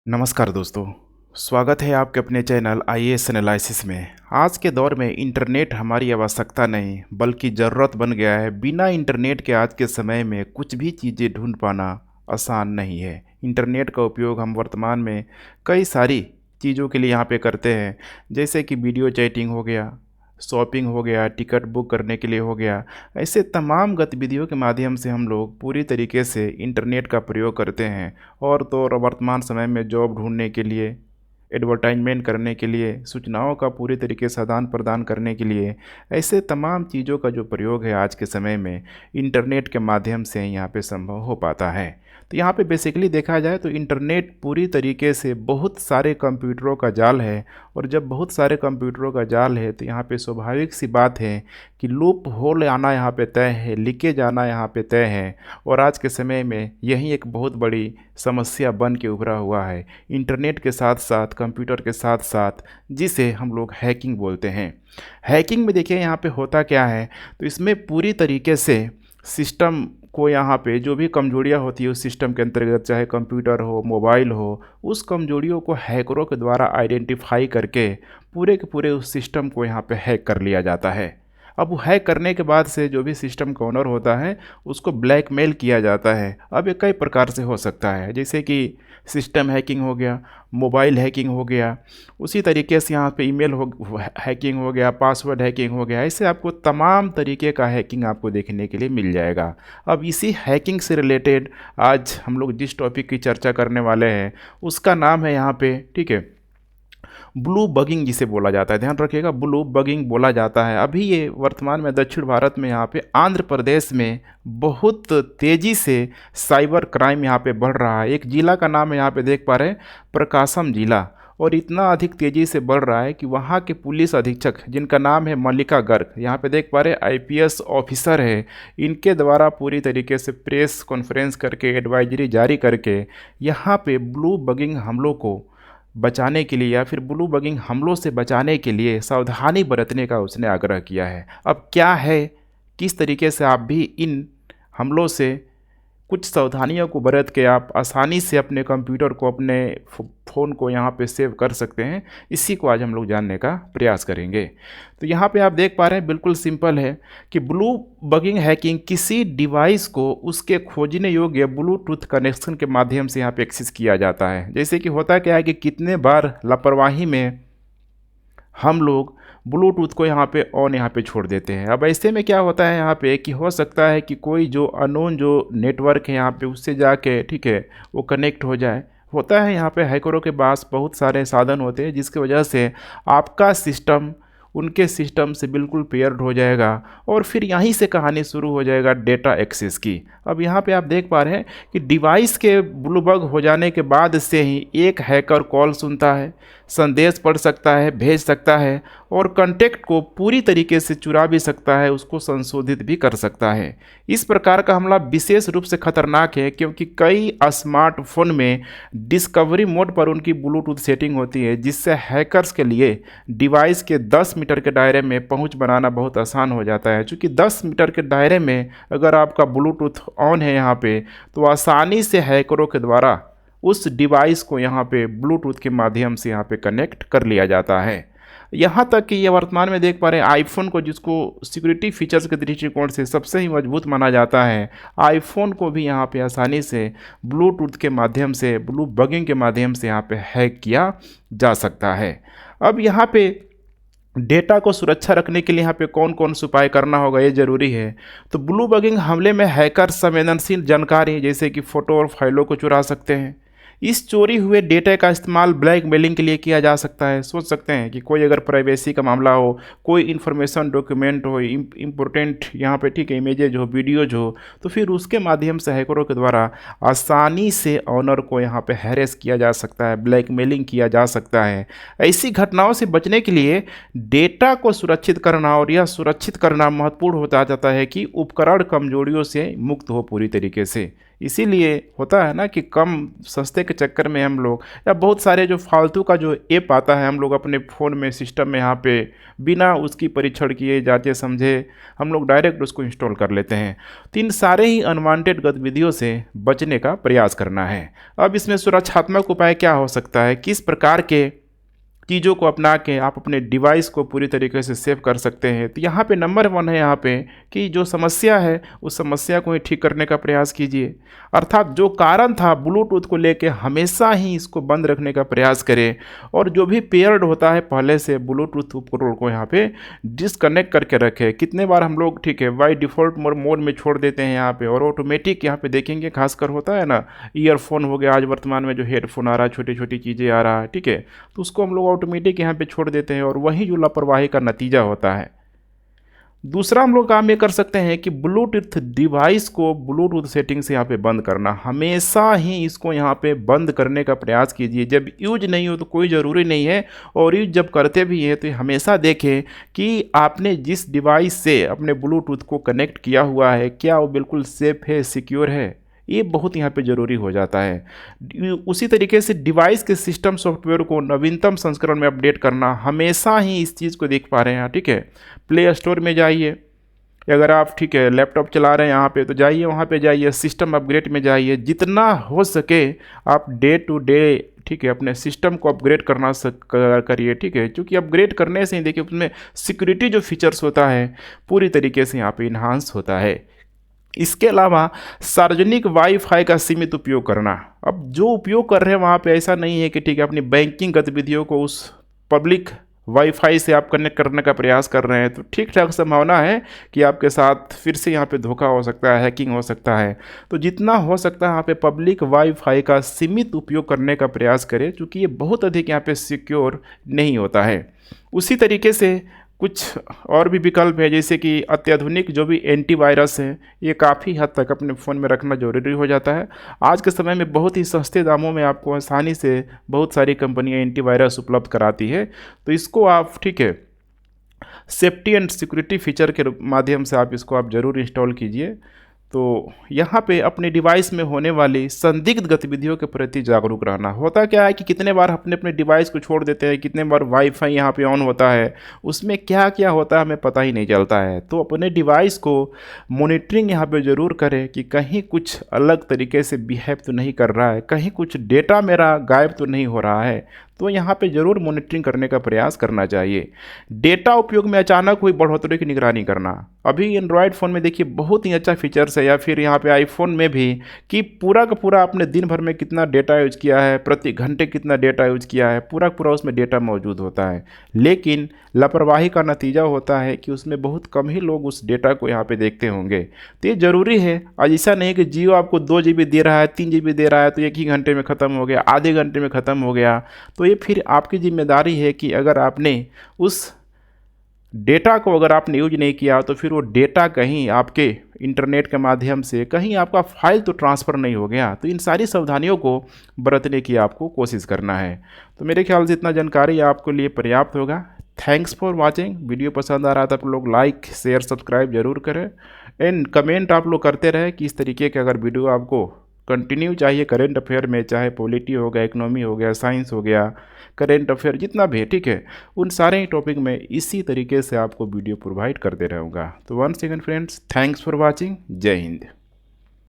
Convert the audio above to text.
नमस्कार दोस्तों। स्वागत है आपके अपने चैनल आईएएस एनालिसिस में। आज के दौर में इंटरनेट हमारी आवश्यकता नहीं बल्कि ज़रूरत बन गया है। बिना इंटरनेट के आज के समय में कुछ भी चीज़ें ढूंढ पाना आसान नहीं है। इंटरनेट का उपयोग हम वर्तमान में कई सारी चीज़ों के लिए यहाँ पे करते हैं, जैसे कि वीडियो चैटिंग हो गया, शॉपिंग हो गया, टिकट बुक करने के लिए हो गया। ऐसे तमाम गतिविधियों के माध्यम से हम लोग पूरी तरीके से इंटरनेट का प्रयोग करते हैं। और तो वर्तमान समय में जॉब ढूंढने के लिए, एडवर्टाइजमेंट करने के लिए, सूचनाओं का पूरी तरीके से आदान प्रदान करने के लिए, ऐसे तमाम चीज़ों का जो प्रयोग है आज के समय में इंटरनेट के माध्यम से यहाँ पे संभव हो पाता है। तो यहाँ पे बेसिकली देखा जाए तो इंटरनेट पूरी तरीके से बहुत सारे कंप्यूटरों का जाल है। और जब बहुत सारे कंप्यूटरों का जाल है तो यहाँ पे स्वाभाविक सी बात है कि लूप होल आना यहाँ पे तय है, लीकेज आना यहाँ पे तय है। और आज के समय में यही एक बहुत बड़ी समस्या बन के उभरा हुआ है, इंटरनेट के साथ साथ, कंप्यूटर के साथ साथ, जिसे हम लोग हैकिंग बोलते हैं। हैकिंग में देखिए यहाँ पे होता क्या है, तो इसमें पूरी तरीके से सिस्टम को, यहाँ पे जो भी कमजोरियाँ होती है उस सिस्टम के अंतर्गत, चाहे कंप्यूटर हो, मोबाइल हो, उस कमजोरियों को हैकरों के द्वारा आइडेंटिफाई करके पूरे के पूरे उस सिस्टम को यहाँ पे हैक कर लिया जाता है। अब वो हैक करने के बाद से जो भी सिस्टम का ओनर होता है उसको ब्लैकमेल किया जाता है। अब ये कई प्रकार से हो सकता है, जैसे कि सिस्टम हैकिंग हो गया, मोबाइल हैकिंग हो गया, उसी तरीके से यहाँ पे ईमेल हैकिंग हो गया, पासवर्ड हैकिंग हो गया। ऐसे आपको तमाम तरीके का हैकिंग आपको देखने के लिए मिल जाएगा। अब इसी हैकिंग से रिलेटेड आज हम लोग जिस टॉपिक की चर्चा करने वाले हैं उसका नाम है यहाँ पे, ठीक है, ब्लू बगिंग जिसे बोला जाता है। ध्यान रखिएगा, ब्लू बगिंग बोला जाता है। अभी ये वर्तमान में दक्षिण भारत में, यहाँ पे आंध्र प्रदेश में बहुत तेज़ी से साइबर क्राइम यहाँ पे बढ़ रहा है। एक जिला का नाम है, यहाँ पे देख पा रहे हैं, प्रकाशम जिला। और इतना अधिक तेज़ी से बढ़ रहा है कि वहाँ के पुलिस अधीक्षक, जिनका नाम है मल्लिका गर्ग, यहाँ पे देख पा रहे आईपीएस ऑफिसर है, इनके द्वारा पूरी तरीके से प्रेस कॉन्फ्रेंस करके, एडवाइजरी जारी करके यहाँ पे ब्लू बगिंग हमलों को बचाने के लिए, या फिर ब्लू बगिंग हमलों से बचाने के लिए सावधानी बरतने का उसने आग्रह किया है। अब क्या है, किस तरीके से आप भी इन हमलों से कुछ सावधानियों को बरत के आप आसानी से अपने कंप्यूटर को, अपने फ़ोन को यहाँ पे सेव कर सकते हैं, इसी को आज हम लोग जानने का प्रयास करेंगे। तो यहाँ पे आप देख पा रहे हैं, बिल्कुल सिंपल है कि ब्लू बगिंग हैकिंग किसी डिवाइस को उसके खोजने योग्य ब्लूटूथ कनेक्शन के माध्यम से यहाँ पे एक्सेस किया जाता है। जैसे कि होता क्या है कि कितने बार लापरवाही में हम लोग ब्लूटूथ को यहाँ पे ऑन यहाँ पे छोड़ देते हैं। अब ऐसे में क्या होता है यहाँ पे कि हो सकता है कि कोई जो अननोन जो नेटवर्क है यहाँ पे उससे जाके, ठीक है, वो कनेक्ट हो जाए। होता है यहाँ पे हैकरों के पास बहुत सारे साधन होते हैं जिसकी वजह से आपका सिस्टम उनके सिस्टम से बिल्कुल पेयर्ड हो जाएगा और फिर यहीं से कहानी शुरू हो जाएगा डेटा एक्सेस की। अब यहाँ पे आप देख पा रहे हैं कि डिवाइस के ब्लू बग हो जाने के बाद से ही एक हैकर कॉल सुनता है, संदेश पढ़ सकता है, भेज सकता है और कंटेक्ट को पूरी तरीके से चुरा भी सकता है, उसको संशोधित भी कर सकता है। इस प्रकार का हमला विशेष रूप से खतरनाक है क्योंकि कई स्मार्टफोन में डिस्कवरी मोड पर उनकी ब्लूटूथ सेटिंग होती है, जिससे हैकर्स के लिए डिवाइस के 10 मीटर के दायरे में पहुंच बनाना बहुत आसान हो जाता है। क्योंकि 10 मीटर के दायरे में अगर आपका ब्लूटूथ ऑन है यहाँ पे, तो आसानी से हैकरों के द्वारा उस डिवाइस को यहाँ पे ब्लूटूथ के माध्यम से यहाँ पे कनेक्ट कर लिया जाता है। यहाँ तक कि ये वर्तमान में देख पा रहे हैं आईफोन को, जिसको सिक्योरिटी फीचर्स के दृष्टिकोण से सबसे ही मजबूत माना जाता है, आईफोन को भी यहाँ पे आसानी से ब्लूटूथ के माध्यम से, ब्लू बगिंग के माध्यम से यहाँ पे हैक किया जा सकता है। अब यहाँ पे डेटा को सुरक्षा रखने के लिए यहाँ पे कौन कौन से उपाय करना होगा, ये ज़रूरी है। तो ब्लू बगिंग हमले में हैकर संवेदनशील जानकारी जैसे कि फ़ोटो और फाइलों को चुरा सकते हैं। इस चोरी हुए डेटा का इस्तेमाल ब्लैकमेलिंग के लिए किया जा सकता है। सोच सकते हैं कि कोई अगर प्राइवेसी का मामला हो, कोई इन्फॉर्मेशन डॉक्यूमेंट हो, इम्पोर्टेंट यहाँ पे, ठीक है, इमेजेज हो, वीडियोज हो, तो फिर उसके माध्यम से हैकरों के द्वारा आसानी से ऑनर को यहाँ पे हैरेस किया जा सकता है, ब्लैकमेलिंग किया जा सकता है। ऐसी घटनाओं से बचने के लिए डेटा को सुरक्षित करना, और यह सुरक्षित करना महत्वपूर्ण होता जाता है कि उपकरण कमजोरियों से मुक्त हो पूरी तरीके से। इसीलिए होता है ना कि कम सस्ते के चक्कर में हम लोग या बहुत सारे जो फालतू का जो ऐप आता है हम लोग अपने फ़ोन में सिस्टम में यहाँ पे बिना उसकी परीक्षण किए जांचे समझे हम लोग डायरेक्ट उसको इंस्टॉल कर लेते हैं। तो इन सारे ही अनवांटेड गतिविधियों से बचने का प्रयास करना है। अब इसमें सुरक्षात्मक उपाय क्या हो सकता है, किस प्रकार के चीज़ों को अपना के आप अपने डिवाइस को पूरी तरीके से सेव कर सकते हैं। तो यहाँ पे नंबर 1 है यहाँ पे कि जो समस्या है उस समस्या को ही ठीक करने का प्रयास कीजिए। अर्थात जो कारण था ब्लूटूथ को लेके हमेशा ही इसको बंद रखने का प्रयास करें और जो भी पेयर्ड होता है पहले से ब्लूटूथ उपकरण को यहाँ पे डिसकनेक्ट करके रखें। कितने बार हम लोग ठीक है बाई डिफ़ॉल्ट मोड में छोड़ देते हैं यहाँ पे और ऑटोमेटिक यहाँ पे देखेंगे खासकर होता है ना ईयरफोन हो गया, आज वर्तमान में जो हेडफोन आ रहा है छोटी छोटी चीज़ें आ रहा है, ठीक है, तो उसको हम लोग ऑटोमेटिक यहाँ पे छोड़ देते हैं और वही जो लापरवाही का नतीजा होता है। दूसरा हम लोग काम ये कर सकते हैं कि ब्लूटूथ डिवाइस को ब्लूटूथ सेटिंग से यहाँ पे बंद करना। हमेशा ही इसको यहाँ पे बंद करने का प्रयास कीजिए। जब यूज नहीं हो तो कोई ज़रूरी नहीं है, और यूज जब करते भी हैं तो हमेशा देखें कि आपने जिस डिवाइस से अपने ब्लूटूथ को कनेक्ट किया हुआ है क्या वो बिल्कुल सेफ है, सिक्योर है। ये बहुत यहाँ पे ज़रूरी हो जाता है। उसी तरीके से डिवाइस के सिस्टम सॉफ्टवेयर को नवीनतम संस्करण में अपडेट करना, हमेशा ही इस चीज़ को देख पा रहे हैं, ठीक है। प्ले स्टोर में जाइए, अगर आप ठीक है लैपटॉप चला रहे हैं यहाँ पे तो जाइए, वहाँ पे जाइए, सिस्टम अपग्रेड में जाइए। जितना हो सके आप डे टू डे ठीक है अपने सिस्टम को अपग्रेड करना करिए, ठीक है, क्योंकि अपग्रेड करने से ही देखिए उसमें सिक्योरिटी जो फीचर्स होता है पूरी तरीके से यहाँ पे इन्हांस होता है। इसके अलावा सार्वजनिक वाईफाई का सीमित उपयोग करना। अब जो उपयोग कर रहे हैं वहाँ पे ऐसा नहीं है कि ठीक है अपनी बैंकिंग गतिविधियों को उस पब्लिक वाईफाई से आप कनेक्ट करने का प्रयास कर रहे हैं तो ठीक ठाक संभावना है कि आपके साथ फिर से यहाँ पे धोखा हो सकता है, हैकिंग हो सकता है। तो जितना हो सकता है यहाँ पे पब्लिक वाईफाई का सीमित उपयोग करने का प्रयास करें, क्योंकि ये बहुत अधिक यहाँ पे सिक्योर नहीं होता है। उसी तरीके से कुछ और भी विकल्प है, जैसे कि अत्याधुनिक जो भी एंटीवायरस है ये काफ़ी हद तक अपने फ़ोन में रखना ज़रूरी हो जाता है। आज के समय में बहुत ही सस्ते दामों में आपको आसानी से बहुत सारी कंपनियां एंटीवायरस उपलब्ध कराती है, तो इसको आप ठीक है सेफ्टी एंड सिक्योरिटी फीचर के माध्यम से आप इसको आप ज़रूर इंस्टॉल कीजिए। तो यहाँ पे अपने डिवाइस में होने वाली संदिग्ध गतिविधियों के प्रति जागरूक रहना। होता क्या है कि कितने बार अपने अपने डिवाइस को छोड़ देते हैं, कितने बार वाईफाई यहाँ पे ऑन होता है, उसमें क्या क्या होता है हमें पता ही नहीं चलता है। तो अपने डिवाइस को मॉनिटरिंग यहाँ पे ज़रूर करें कि कहीं कुछ अलग तरीके से बिहेव तो नहीं कर रहा है, कहीं कुछ डेटा मेरा गायब तो नहीं हो रहा है। तो यहाँ पे ज़रूर मॉनिटरिंग करने का प्रयास करना चाहिए। डेटा उपयोग में अचानक हुई बढ़ोतरी की निगरानी करना। अभी एंड्रॉयड फ़ोन में देखिए बहुत ही अच्छा फीचर्स है, या फिर यहाँ पे आईफोन में भी, कि पूरा का पूरा आपने दिन भर में कितना डेटा यूज किया है, प्रति घंटे कितना डेटा यूज किया है, पूरा पूरा उसमें डेटा मौजूद होता है। लेकिन लापरवाही का नतीजा होता है कि उसमें बहुत कम ही लोग उस डेटा को यहाँ पे देखते होंगे। तो ये ज़रूरी है। आज ऐसा नहीं कि जियो आपको 2 GB दे रहा है, 3 GB दे रहा है तो 1 ही घंटे में ख़त्म हो गया, आधे घंटे में ख़त्म हो गया। तो ये फिर आपकी जिम्मेदारी है कि अगर आपने उस डेटा को अगर आपने यूज नहीं किया तो फिर वो डेटा कहीं आपके इंटरनेट के माध्यम से कहीं आपका फाइल तो ट्रांसफ़र नहीं हो गया। तो इन सारी सावधानियों को बरतने की आपको कोशिश करना है। तो मेरे ख्याल से इतना जानकारी आपके लिए पर्याप्त होगा। Thanks for watching. वीडियो पसंद आ रहा था आप लोग लाइक शेयर सब्सक्राइब जरूर करें, एंड कमेंट आप लोग करते रहे कि इस तरीके के अगर वीडियो आपको कंटिन्यू चाहिए करेंट अफेयर में, चाहे पॉलिटी हो गया, इकोनॉमी हो गया, साइंस हो गया, करेंट अफेयर जितना भी है, ठीक है, उन सारे ही टॉपिक में इसी तरीके से आपको वीडियो प्रोवाइड करते रहूँगा। तो once again friends, thanks for watching. जय हिंद।